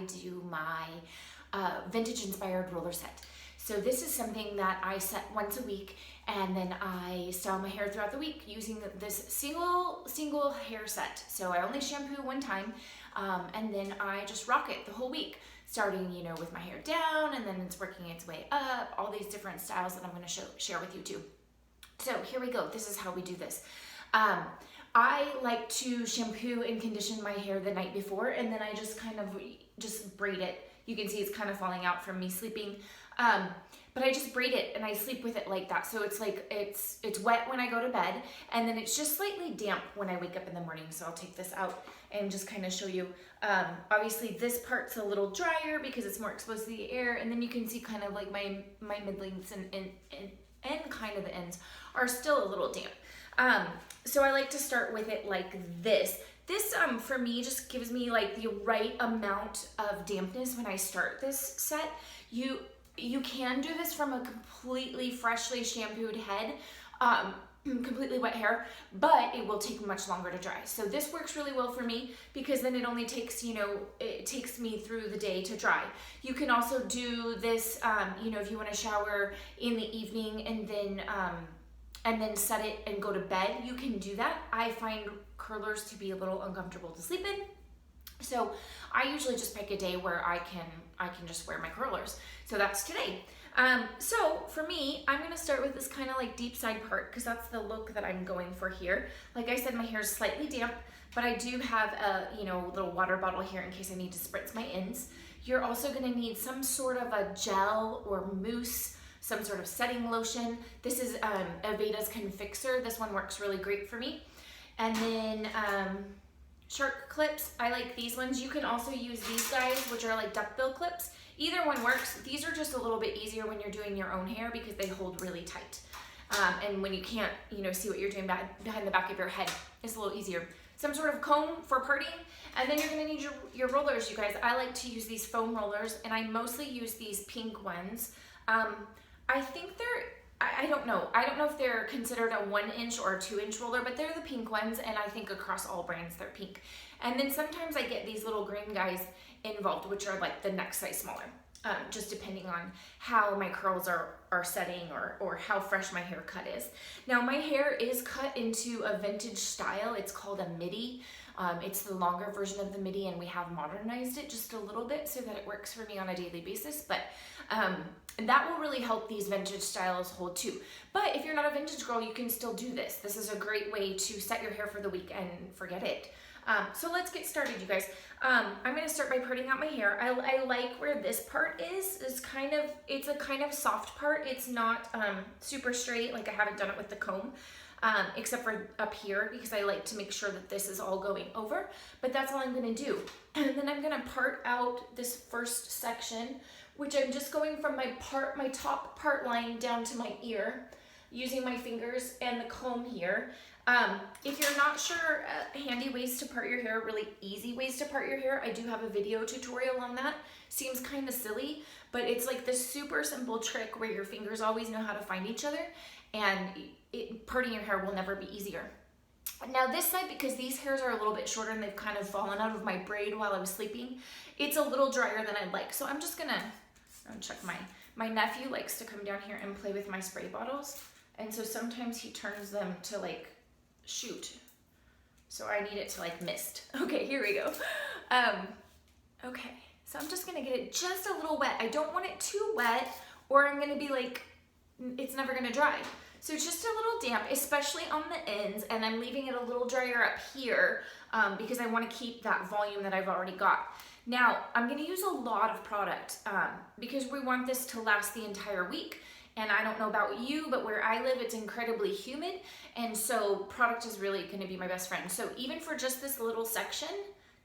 do my vintage inspired roller set. So this is something that I set once a week, and then I style my hair throughout the week using this single hair set. So I only shampoo one time, and then I just rock it the whole week, starting, you know, with my hair down, and then it's working its way up, all these different styles that I'm going to share with you too. So here we go. This is how we do this. I like to shampoo and condition my hair the night before, and then I just kind of just braid it. You can see it's kind of falling out from me sleeping. But I just braid it and I sleep with it like that. So it's like, it's wet when I go to bed, and then it's just slightly damp when I wake up in the morning. So I'll take this out and just kind of show you. Obviously this part's a little drier because it's more exposed to the air, and then you can see kind of like my mid-lengths and kind of the ends are still a little damp. So I like to start with it like this. This, for me, just gives me like the right amount of dampness when I start this set. You can do this from a completely freshly shampooed head, completely wet hair, but it will take much longer to dry. So this works really well for me because then it only takes, you know, it takes me through the day to dry. You can also do this, you know, if you want to shower in the evening and then set it and go to bed, you can do that. I find curlers to be a little uncomfortable to sleep in. So I usually just pick a day where I can just wear my curlers. So that's today. So for me, I'm gonna start with this kind of like deep side part because that's the look that I'm going for here. Like I said, my hair is slightly damp, but I do have a, you know, little water bottle here in case I need to spritz my ends. You're also gonna need some sort of a gel or mousse, some sort of setting lotion. This is Aveda's Confixer. This one works really great for me. And then shark clips. I like these ones. You can also use these guys, which are like duckbill clips. Either one works. These are just a little bit easier when you're doing your own hair because they hold really tight. And when you can't, you know, see what you're doing behind the back of your head, it's a little easier. Some sort of comb for parting, and then you're gonna need your rollers, you guys. I like to use these foam rollers, and I mostly use these pink ones. I think I don't know if they're considered a 1-inch or a 2-inch roller, but they're the pink ones, and I think across all brands they're pink. And then sometimes I get these little green guys involved, which are like the next size smaller, just depending on how my curls are setting or how fresh my haircut is. Now my hair is cut into a vintage style. It's called a midi. It's the longer version of the midi, and we have modernized it just a little bit so that it works for me on a daily basis. But and that will really help these vintage styles hold too. But if you're not a vintage girl, you can still do this. This is a great way to set your hair for the week and forget it. So let's get started, you guys. I'm gonna start by parting out my hair. I like where this part is. It's a kind of soft part. It's not super straight, like I haven't done it with the comb. Except for up here because I like to make sure that this is all going over, but that's all I'm gonna do. And then I'm gonna part out this first section, which I'm just going from my top part line down to my ear using my fingers and the comb here. If you're not sure handy ways to part your hair, really easy ways to part your hair, I do have a video tutorial on that. Seems kind of silly, but it's like this super simple trick where your fingers always know how to find each other, and parting your hair will never be easier. Now this side, because these hairs are a little bit shorter and they've kind of fallen out of my braid while I was sleeping, it's a little drier than I'd like. So I'm just gonna check my nephew likes to come down here and play with my spray bottles. And so sometimes he turns them to like shoot. So I need it to like mist. Okay, here we go. Okay, so I'm just gonna get it just a little wet. I don't want it too wet or I'm gonna be like, it's never gonna dry. So just a little damp, especially on the ends, and I'm leaving it a little drier up here because I want to keep that volume that I've already got. Now, I'm going to use a lot of product because we want this to last the entire week. And I don't know about you, but where I live, it's incredibly humid, and so product is really going to be my best friend. So even for just this little section,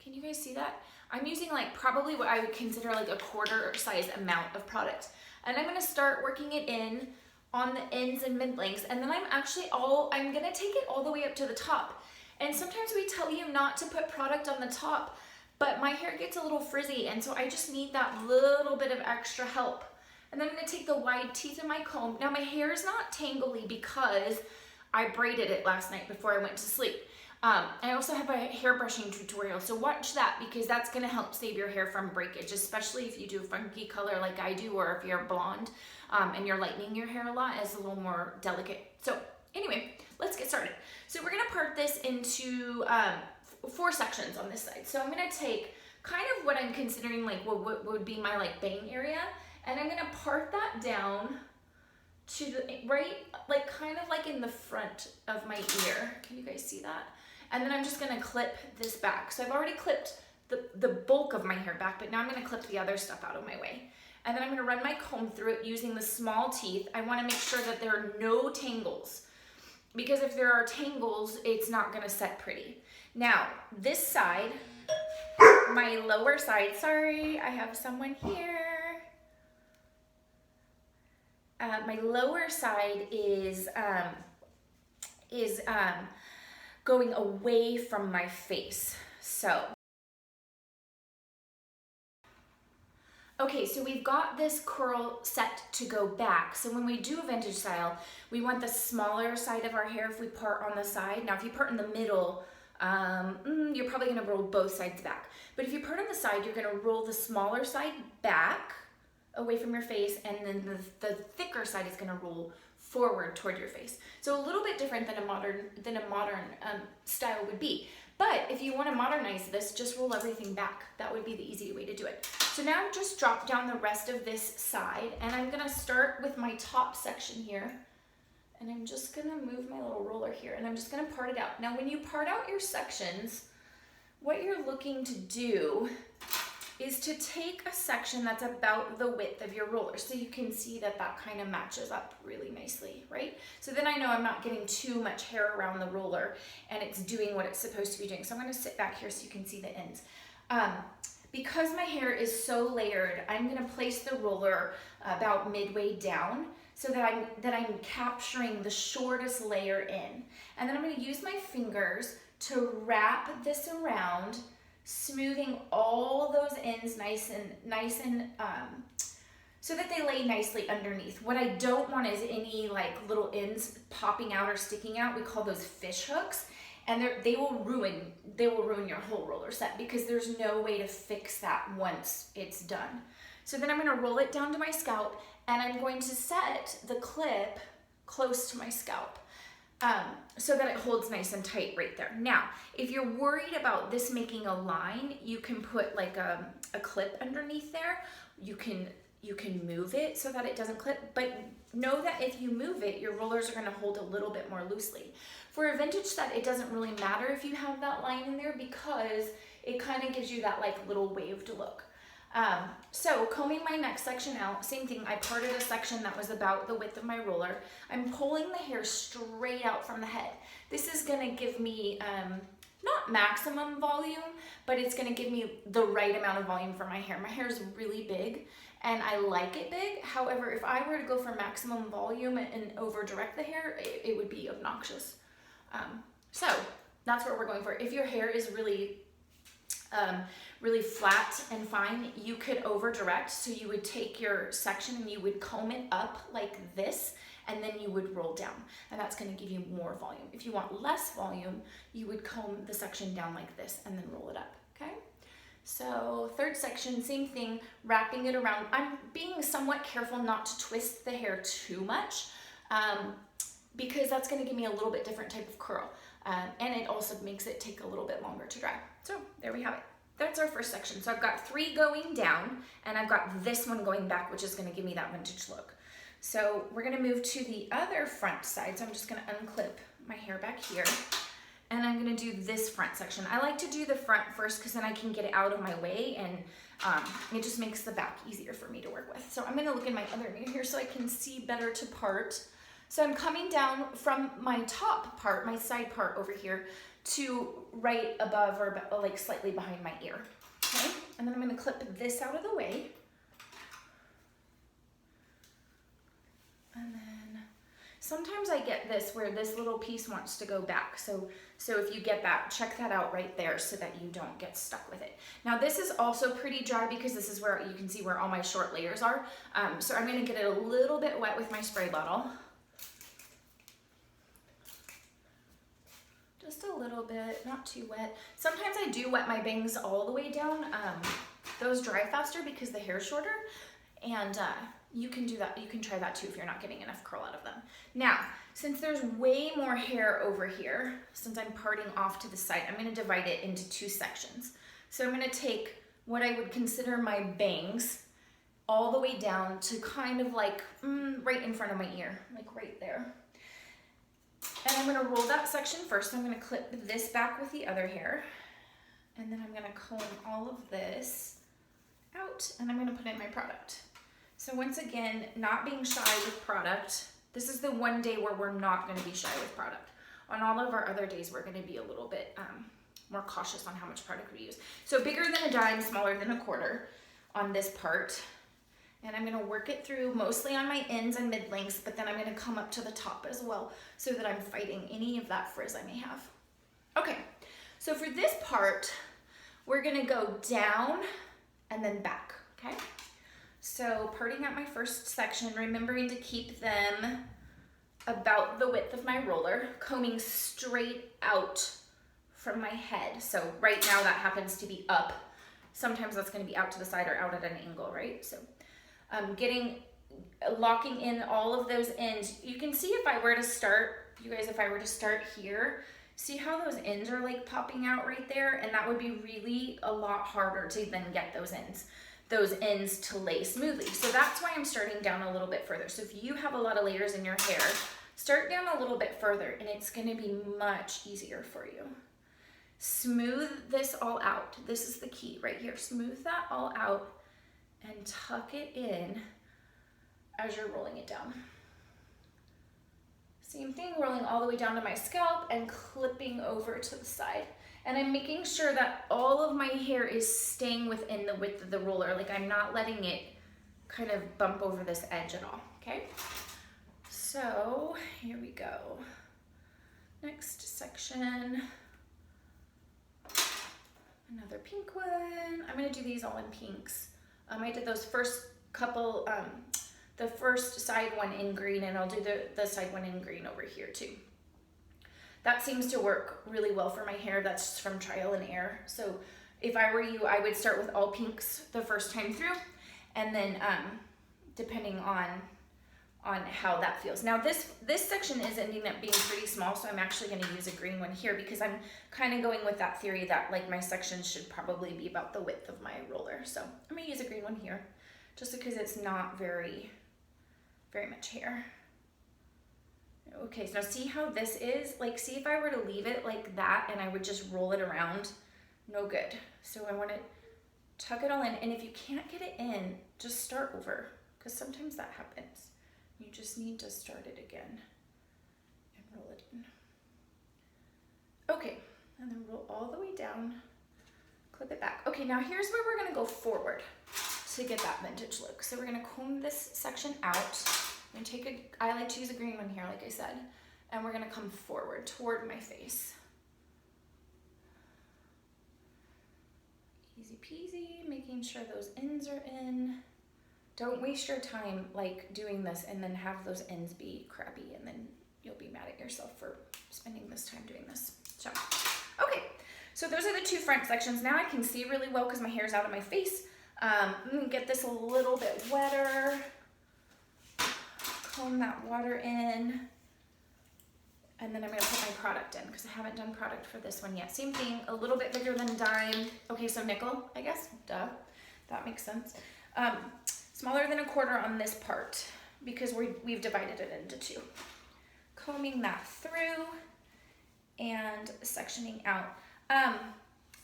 can you guys see that? I'm using like probably what I would consider like a quarter size amount of product. And I'm going to start working it in on the ends and mid-lengths, and then I'm gonna take it all the way up to the top. And sometimes we tell you not to put product on the top, but my hair gets a little frizzy, and so I just need that little bit of extra help. And then I'm gonna take the wide teeth of my comb. Now my hair is not tangly because I braided it last night before I went to sleep. I also have a hair brushing tutorial, so watch that because that's gonna help save your hair from breakage, especially if you do a funky color like I do, or if you're blonde and you're lightening your hair a lot, it's a little more delicate. So anyway, let's get started. So we're gonna part this into 4 sections on this side. So I'm gonna take kind of what I'm considering like what would be my like bang area, and I'm gonna part that down to the right, like kind of like in the front of my ear. Can you guys see that? And then I'm just gonna clip this back. So I've already clipped the bulk of my hair back, but now I'm gonna clip the other stuff out of my way. And then I'm gonna run my comb through it using the small teeth. I wanna make sure that there are no tangles, because if there are tangles, it's not gonna set pretty. Now, this side, my lower side, sorry, I have someone here. My lower side is going away from my face. So, okay, so we've got this curl set to go back. So when we do a vintage style, we want the smaller side of our hair if we part on the side. Now, if you part in the middle, you're probably gonna roll both sides back. But if you part on the side, you're gonna roll the smaller side back away from your face, and then the thicker side is gonna roll forward toward your face. So a little bit different than a modern style would be. But if you want to modernize this, just roll everything back. That would be the easy way to do it. So now just drop down the rest of this side, and I'm gonna start with my top section here, and I'm just gonna move my little roller here, and I'm just gonna part it out. Now when you part out your sections, what you're looking to do is to take a section that's about the width of your roller, so you can see that that kind of matches up really nicely, right? So then I know I'm not getting too much hair around the roller and it's doing what it's supposed to be doing. So I'm gonna sit back here so you can see the ends. Because my hair is so layered, I'm gonna place the roller about midway down so that I'm capturing the shortest layer in. And then I'm gonna use my fingers to wrap this around, smoothing all those ends nice and so that they lay nicely underneath. What I don't want is any like little ends popping out or sticking out. We call those fish hooks, and they will ruin your whole roller set, because there's no way to fix that once it's done. So then I'm going to roll it down to my scalp, and I'm going to set the clip close to my scalp, so that it holds nice and tight right there. Now, if you're worried about this making a line, you can put like a clip underneath there. You can move it so that it doesn't clip, but know that if you move it, your rollers are gonna hold a little bit more loosely. For a vintage set, it doesn't really matter if you have that line in there, because it kind of gives you that like little waved look. So combing my next section out, same thing, I parted a section that was about the width of my roller. I'm pulling the hair straight out from the head. This is gonna give me, not maximum volume, but it's gonna give me the right amount of volume for my hair. My hair is really big and I like it big. However, if I were to go for maximum volume and over direct the hair, it would be obnoxious. So that's what we're going for. If your hair is really flat and fine, you could over direct. So you would take your section and you would comb it up like this, and then you would roll down, and that's going to give you more volume. If you want less volume, you would comb the section down like this and then roll it up. Okay, so third section, same thing, wrapping it around. I'm being somewhat careful not to twist the hair too much, because that's going to give me a little bit different type of curl, and it also makes it take a little bit longer to dry. So there we have it. That's our first section. So I've got 3 going down, and I've got this one going back, which is going to give me that vintage look. So we're going to move to the other front side. So I'm just going to unclip my hair back here, and I'm going to do this front section. I like to do the front first because then I can get it out of my way, and it just makes the back easier for me to work with. So I'm going to look in my other mirror here so I can see better to part. So I'm coming down from my top part, my side part over here, to right above or like slightly behind my ear. Okay, and then I'm going to clip this out of the way. And then sometimes I get this where this little piece wants to go back. So if you get that, check that out right there so that you don't get stuck with it. Now this is also pretty dry because this is where you can see where all my short layers are. So I'm going to get it a little bit wet with my spray bottle. Just a little bit, not too wet. Sometimes I do wet my bangs all the way down. Those dry faster because the hair's shorter, and you can do that. You can try that too if you're not getting enough curl out of them. Now, since there's way more hair over here, since I'm parting off to the side, I'm gonna divide it into 2 sections. So I'm gonna take what I would consider my bangs all the way down to kind of like right in front of my ear, like right there. And I'm gonna roll that section first. I'm gonna clip this back with the other hair. And then I'm gonna comb all of this out and I'm gonna put in my product. So once again, not being shy with product. This is the one day where we're not gonna be shy with product. On all of our other days, we're gonna be a little bit more cautious on how much product we use. So bigger than a dime, smaller than a quarter on this part. And I'm gonna work it through mostly on my ends and mid lengths, but then I'm gonna come up to the top as well so that I'm fighting any of that frizz I may have. Okay, so for this part, we're gonna go down and then back, okay? So parting out my first section, remembering to keep them about the width of my roller, combing straight out from my head. So right now that happens to be up. Sometimes that's gonna be out to the side or out at an angle, right? So locking in all of those ends. You can see if I were to start, you guys, if I were to start here, see how those ends are like popping out right there? And that would be really a lot harder to then get those ends to lay smoothly. So that's why I'm starting down a little bit further. So if you have a lot of layers in your hair, start down a little bit further and it's gonna be much easier for you. Smooth this all out. This is the key right here. Smooth that all out and tuck it in as you're rolling it down. Same thing, rolling all the way down to my scalp and clipping over to the side. And I'm making sure that all of my hair is staying within the width of the roller. Like I'm not letting it kind of bump over this edge at all, okay? So here we go. Next section. Another pink one. I'm gonna do these all in pinks. I did those first couple, the first side one in green, and I'll do the side one in green over here too. That seems to work really well for my hair. That's just from trial and error. So if I were you, I would start with all pinks the first time through, and then depending on how that feels. Now this section is ending up being pretty small, so I'm actually gonna use a green one here because I'm kind of going with that theory that like my sections should probably be about the width of my roller. So I'm gonna use a green one here just because it's not very much hair. Okay, so now see how this is? Like see if I were to leave it like that and I would just roll it around, no good. So I wanna tuck it all in, and if you can't get it in, just start over because sometimes that happens. You just need to start it again and roll it in. Okay, and then roll all the way down, clip it back. Okay, now here's where we're gonna go forward to get that vintage look. So we're gonna comb this section out. I'm gonna I like to use a green one here, like I said, and we're gonna come forward toward my face. Easy peasy, making sure those ends are in. Don't waste your time like doing this and then have those ends be crappy and then you'll be mad at yourself for spending this time doing this. So, okay, so those are the 2 front sections. Now I can see really well because my hair's out of my face. I'm gonna get this a little bit wetter. Comb that water in. And then I'm gonna put my product in because I haven't done product for this one yet. Same thing, a little bit bigger than a dime. Okay, so nickel, I guess, duh, that makes sense. Smaller than a quarter on this part because we've divided it into 2. Combing that through and sectioning out.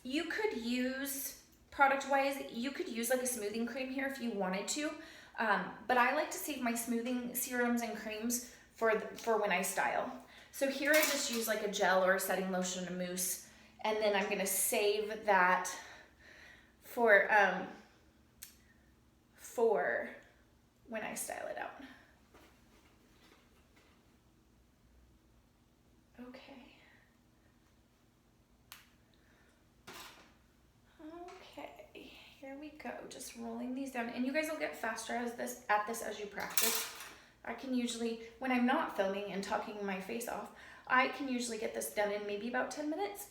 You could use, product-wise, you could use like a smoothing cream here if you wanted to, but I like to save my smoothing serums and creams for when I style. So here I just use like a gel or a setting lotion, a mousse, and then I'm gonna save that for when I style it out. Okay. Okay, here we go. Just rolling these down, and you guys will get faster at this as you practice. I can usually, when I'm not filming and talking my face off, I can usually get this done in maybe about 10 minutes.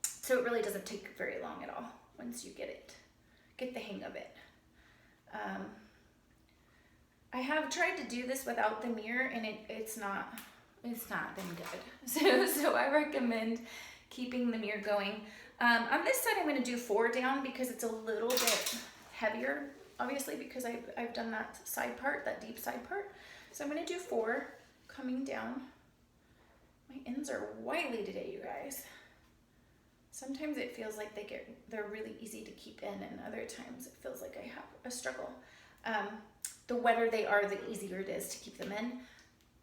So it really doesn't take very long at all once you get the hang of it. I have tried to do this without the mirror, and it's not been good. So I recommend keeping the mirror going. On this side, I'm going to do 4 down because it's a little bit heavier, obviously, because I've done that side part, that deep side part. So I'm going to do 4 coming down. My ends are wily today, you guys. Sometimes it feels like they're really easy to keep in, and other times it feels like I have a struggle. The wetter they are, the easier it is to keep them in,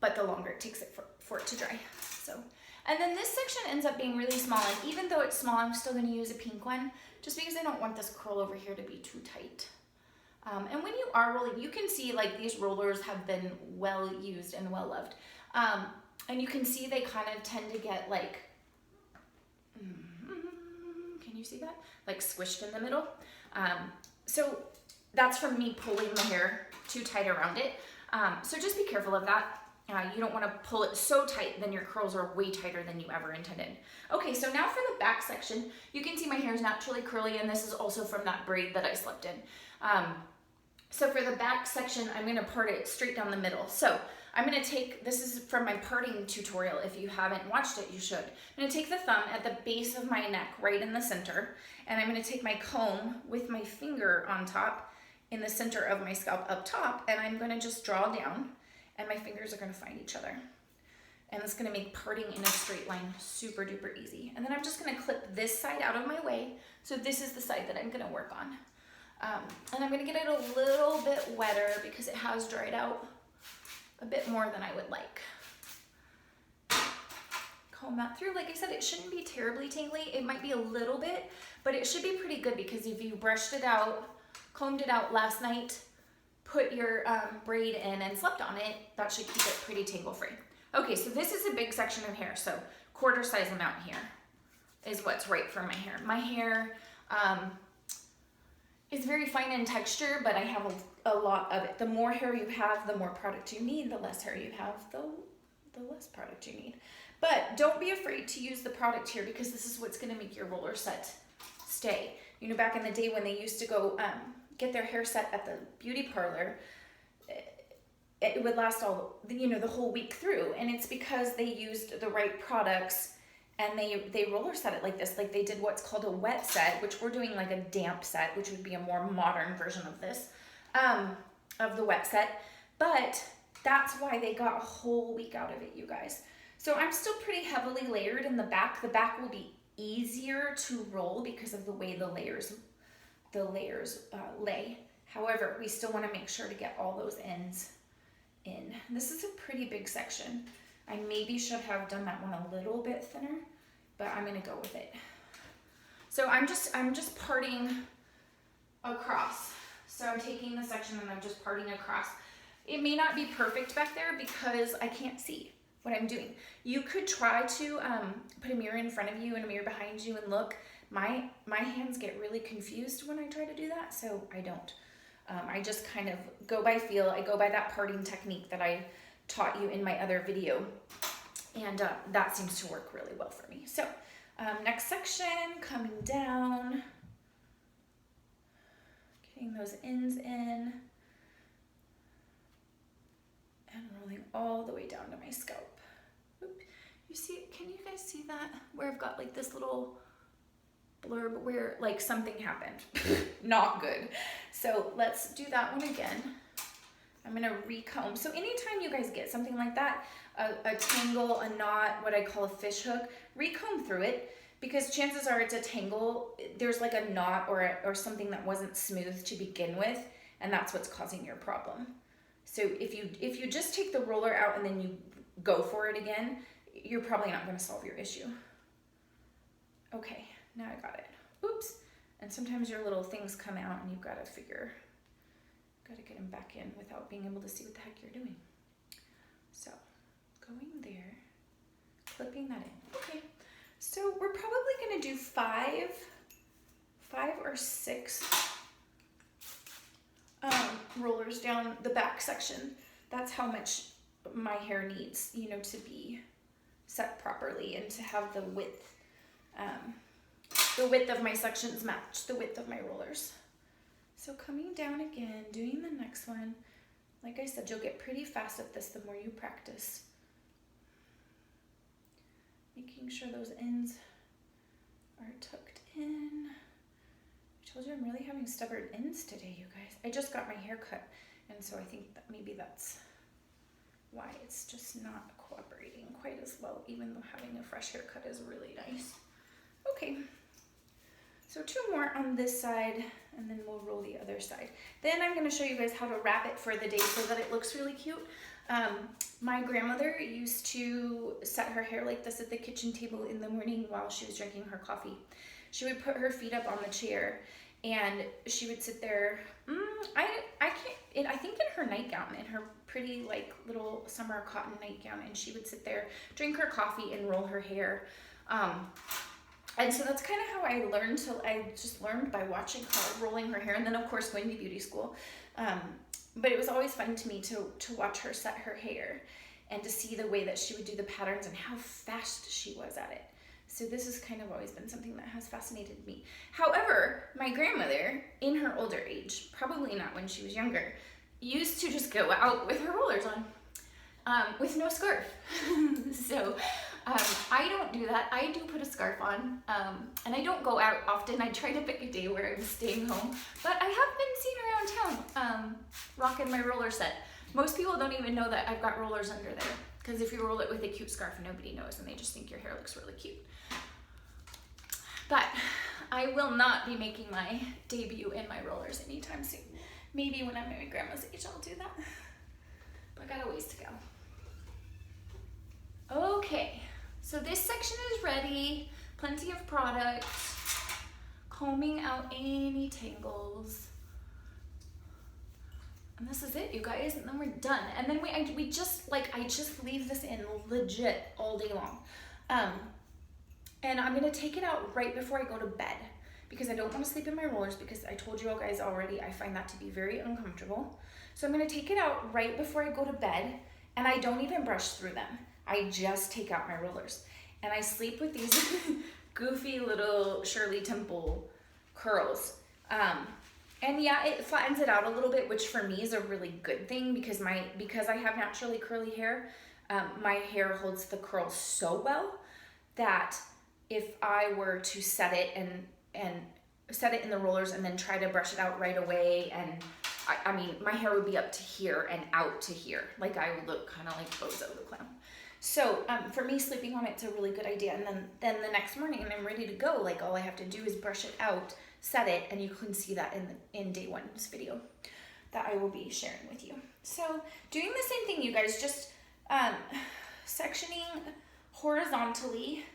but the longer it takes it for it to dry. So, and then this section ends up being really small, and even though it's small, I'm still going to use a pink one, just because I don't want this curl over here to be too tight. And when you are rolling, you can see like these rollers have been well used and well loved. And you can see they kind of tend to get like, can you see that? Like squished in the middle. So that's from me pulling the hair too tight around it. So just be careful of that. You don't want to pull it so tight, then your curls are way tighter than you ever intended. Okay, so now for the back section, you can see my hair is naturally curly, and this is also from that braid that I slept in. So for the back section, I'm going to part it straight down the middle. So I'm going to take, this is from my parting tutorial. If you haven't watched it, you should. I'm going to take the thumb at the base of my neck, right in the center, and I'm going to take my comb with my finger on top in the center of my scalp up top, and I'm going to just draw down, and my fingers are going to find each other. And it's going to make parting in a straight line super duper easy. And then I'm just going to clip this side out of my way. So this is the side that I'm going to work on. And I'm going to get it a little bit wetter because it has dried out a bit more than I would like. Comb that through. Like I said, it shouldn't be terribly tangly. It might be a little bit, but it should be pretty good because if you brushed it out, combed it out last night, put your braid in and slept on it, that should keep it pretty tangle free. Okay, so this is a big section of hair. So quarter size amount here is what's right for my hair. My hair is very fine in texture, but I have a lot of it. The more hair you have, the more product you need. The less hair you have, the less product you need. But don't be afraid to use the product here because this is what's gonna make your roller set stay. You know, back in the day when they used to go get their hair set at the beauty parlor, it would last all, you know, the whole week through. And it's because they used the right products and they roller set it like this. Like they did what's called a wet set, which we're doing like a damp set, which would be a more modern version of this, of the wet set. But that's why they got a whole week out of it, you guys. So I'm still pretty heavily layered in the back. The back will be easier to roll because of the way the layers lay. However, we still want to make sure to get all those ends in. This is a pretty big section. I maybe should have done that one a little bit thinner, but I'm going to go with it. So I'm just parting across. So I'm taking the section and I'm just parting across. It may not be perfect back there because I can't see what I'm doing. You could try to put a mirror in front of you and a mirror behind you and look. My hands get really confused when I try to do that, so I don't. I just kind of go by feel. I go by that parting technique that I taught you in my other video, and that seems to work really well for me. So next section, coming down, getting those ends in, and rolling all the way down to my scalp. Oop. You see, can you guys see that? Where I've got like this little blurb where like something happened. Not good. So let's do that one again. I'm gonna recomb. So anytime you guys get something like that, a tangle, a knot, what I call a fish hook, recomb through it because chances are it's a tangle. There's like a knot or something that wasn't smooth to begin with, and that's what's causing your problem. So if you just take the roller out and then you go for it again, you're probably not going to solve your issue. Okay, now I got it. Oops. And sometimes your little things come out and you've got to get them back in without being able to see what the heck you're doing. So going there, clipping that in. Okay, so we're probably going to do five or six rollers down the back section. That's how much my hair needs, you know, to be set properly and to have the width of my sections match the width of my rollers. So coming down again, doing the next one. Like I said, you'll get pretty fast at this the more you practice. Making sure those ends are tucked in. I told you I'm really having stubborn ends today, you guys. I just got my hair cut, and so I think that maybe that's why it's just not cooperating quite as well, even though having a fresh haircut is really nice. Okay, so 2 more on this side, and then we'll roll the other side. Then I'm gonna show you guys how to wrap it for the day so that it looks really cute. My grandmother used to set her hair like this at the kitchen table in the morning while she was drinking her coffee. She would put her feet up on the chair and she would sit there, I think in her nightgown, in her pretty like little summer cotton nightgown, and she would sit there, drink her coffee and roll her hair. And so that's kind of how I learned I just learned by watching her rolling her hair, and then of course going to beauty school. But it was always fun to me to watch her set her hair and to see the way that she would do the patterns and how fast she was at it. So this has kind of always been something that has fascinated me. However, my grandmother, in her older age, probably not when she was younger, used to just go out with her rollers on, with no scarf. So I don't do that. I do put a scarf on, and I don't go out often. I try to pick a day where I'm staying home, but I have been seen around town rocking my roller set. Most people don't even know that I've got rollers under there, because if you roll it with a cute scarf, nobody knows, and they just think your hair looks really cute. But I will not be making my debut in my rollers anytime soon. Maybe when I'm at my grandma's age, I'll do that. But I got a ways to go. Okay, so this section is ready. Plenty of product. Combing out any tangles. And this is it, you guys, and then we're done. And then I just leave this in legit all day long. And I'm gonna take it out right before I go to bed because I don't wanna sleep in my rollers, because I told you all guys already, I find that to be very uncomfortable. So I'm gonna take it out right before I go to bed, and I don't even brush through them. I just take out my rollers. And I sleep with these goofy little Shirley Temple curls. And yeah, it flattens it out a little bit, which for me is a really good thing because I have naturally curly hair, my hair holds the curl so well that if I were to set it and set it in the rollers and then try to brush it out right away, and I mean, my hair would be up to here and out to here. Like I would look kind of like Bozo the Clown. So for me, sleeping on it's a really good idea. And then the next morning when I'm ready to go, like all I have to do is brush it out, set it, and you can see that in day one's video that I will be sharing with you. So doing the same thing, you guys, just sectioning horizontally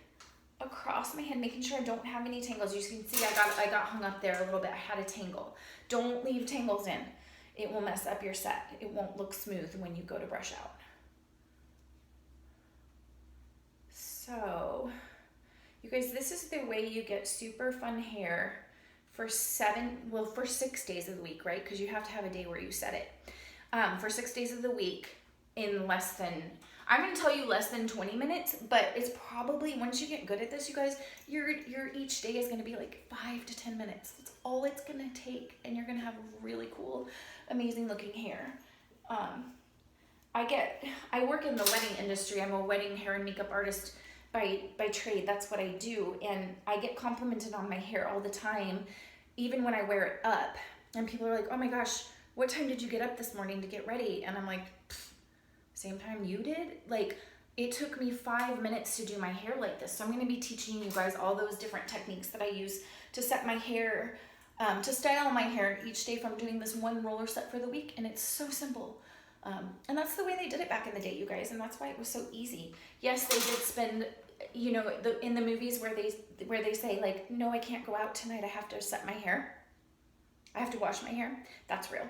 across my head, making sure I don't have any tangles. You can see I got hung up there a little bit. I had a tangle. Don't leave tangles in. It will mess up your set. It won't look smooth when you go to brush out. So, you guys, this is the way you get super fun hair for 6 days of the week, right? Because you have to have a day where you set it. For 6 days of the week in less than, I'm going to tell you less than 20 minutes, but it's probably, once you get good at this, you guys, your each day is going to be like 5 to 10 minutes. That's all it's going to take, and you're going to have really cool, amazing looking hair. I work in the wedding industry. I'm a wedding hair and makeup artist by trade. That's what I do, and I get complimented on my hair all the time, even when I wear it up, and people are like, oh my gosh, what time did you get up this morning to get ready? And I'm like, same time you did? Like, it took me 5 minutes to do my hair like this. So I'm going to be teaching you guys all those different techniques that I use to set my hair, to style my hair each day from doing this one roller set for the week, and it's so simple. And that's the way they did it back in the day, you guys, and that's why it was so easy. Yes, they did spend, you know, in the movies where they say like, no, I can't go out tonight, I have to set my hair, I have to wash my hair. That's real.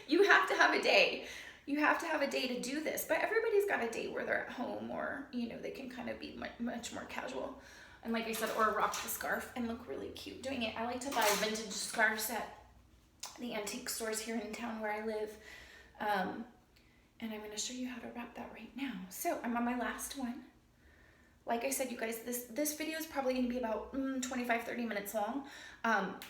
You have to have a day. You have to have a day to do this, but everybody's got a day where they're at home, or, you know, they can kind of be much more casual. And like I said, or rock the scarf and look really cute doing it. I like to buy vintage scarves at the antique stores here in town where I live. And I'm gonna show you how to wrap that right now. So I'm on my last one. Like I said, you guys, this video is probably gonna be about 25, 30 minutes long.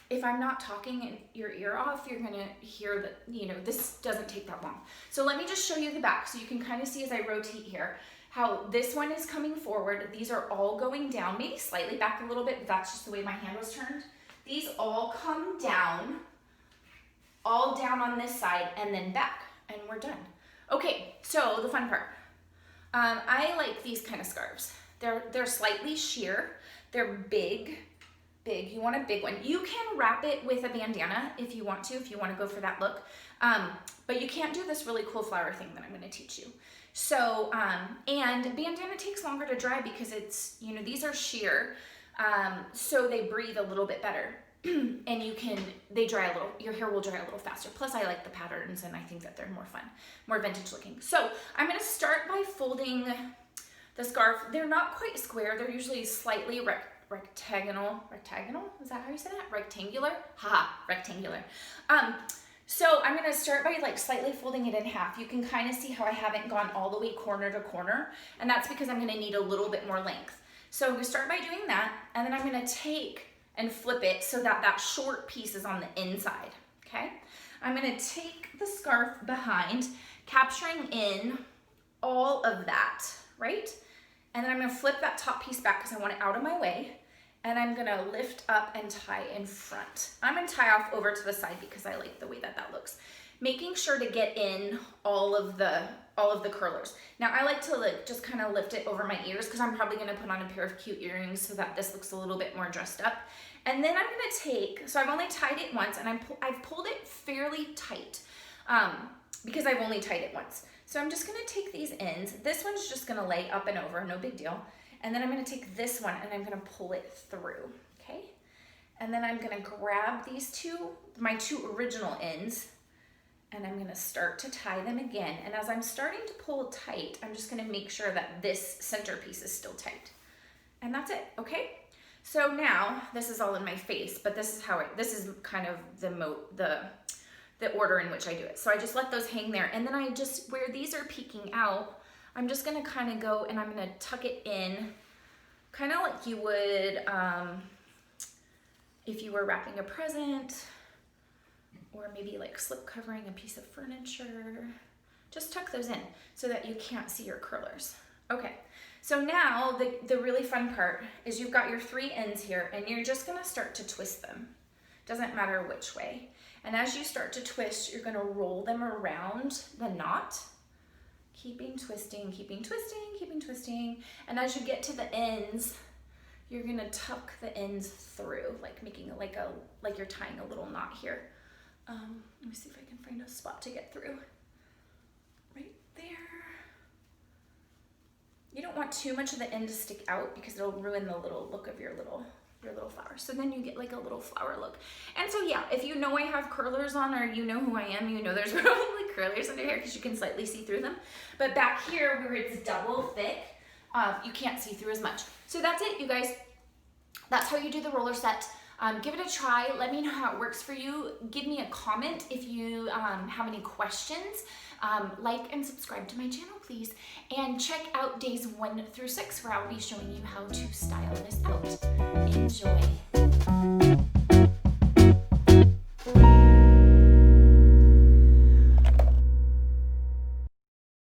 If I'm not talking your ear off, you're gonna hear that, you know, this doesn't take that long. So let me just show you the back so you can kind of see as I rotate here, how this one is coming forward. These are all going down, maybe slightly back a little bit, but that's just the way my hand was turned. These all come down, all down on this side and then back, and we're done. Okay, so the fun part. I like these kind of scarves. They're slightly sheer. They're big. You want a big one. You can wrap it with a bandana if you want to go for that look. But you can't do this really cool flower thing that I'm gonna teach you. So, and bandana takes longer to dry because it's, you know, these are sheer, so they breathe a little bit better. And they dry a little, your hair will dry a little faster. Plus I like the patterns and I think that they're more fun, more vintage looking. So I'm gonna start by folding the scarf. They're not quite square. They're usually slightly rectangular. Is that how you say that? Rectangular? Haha, rectangular. So I'm gonna start by like slightly folding it in half. You can kind of see how I haven't gone all the way corner to corner, and that's because I'm gonna need a little bit more length. So I'm gonna start by doing that, and then I'm gonna take and flip it so that that short piece is on the inside, okay? I'm gonna take the scarf behind, capturing in all of that, right? And then I'm gonna flip that top piece back because I want it out of my way, and I'm gonna lift up and tie in front. I'm gonna tie off over to the side because I like the way that that looks. Making sure to get in all of the curlers. Now I like to like just kind of lift it over my ears because I'm probably gonna put on a pair of cute earrings so that this looks a little bit more dressed up. And then I'm gonna take, so I've only tied it once and I've pulled it fairly tight because I've only tied it once. So I'm just gonna take these ends. This one's just gonna lay up and over, no big deal. And then I'm gonna take this one and I'm gonna pull it through, okay? And then I'm gonna grab these two, my two original ends, and I'm gonna start to tie them again. And as I'm starting to pull tight, I'm just gonna make sure that this center piece is still tight. And that's it, okay? So now, this is all in my face, but this is kind of the order in which I do it. So I just let those hang there. And then I just, where these are peeking out, I'm just gonna kind of go and I'm gonna tuck it in, kind of like you would if you were wrapping a present, or maybe like slip covering a piece of furniture. Just tuck those in so that you can't see your curlers. Okay, so now the really fun part is you've got your three ends here and you're just gonna start to twist them. Doesn't matter which way. And as you start to twist, you're gonna roll them around the knot, keeping twisting, keeping twisting, keeping twisting. And as you get to the ends, you're gonna tuck the ends through, like making it like you're tying a little knot here. Let me see if I can find a spot to get through. Right there. You don't want too much of the end to stick out because it'll ruin the little look of your little flower. So then you get like a little flower look. And so yeah, if you know I have curlers on, or you know who I am, you know there's probably curlers under here because you can slightly see through them. But back here where it's double thick, you can't see through as much. So that's it, you guys. That's how you do the roller set. Give it a try. Let me know how it works for you. Give me a comment if you have any questions. Like and subscribe to my channel, please. And check out days 1 through 6 where I'll be showing you how to style this out. Enjoy.